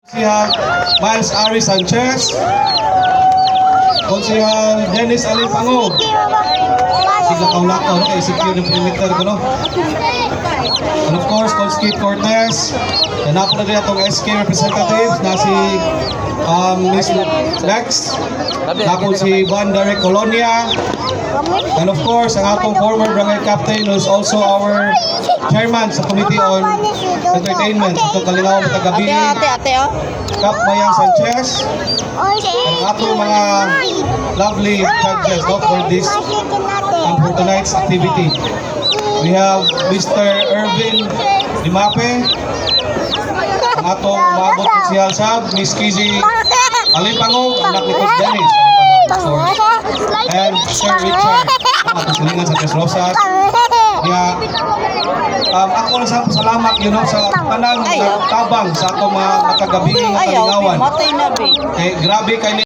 Konsihal Miles Ari Sanchez, Konsihal Dennis Alipango, siga kaulakaw kay secure ng perimeter ko, no? And of course, Conskit Cortez, na napo na rin itong SK representatives na si Miss Lex, napo si Juan Derek Colonia, and of course, ang atong former barangay captain who is also our chairman sa Committee on Entertainment, itong Kalinaw Matagabi, Kap Mayang Sanchez, ang atong mga lovely judges, no, for this for tonight's activity. We have Mr. Ervin Dimape, ang atong umabot ng siyal sab, Miss Kizzy Alipango, anak ni Coach Dennis Alipango, of course, and Sir Richard, ang atong silingan sa Tres Rosas. Kaya, ako na sa salamat, you know, sa tanang tabang sa atong mga makagabing kalingawan. Grabe kayo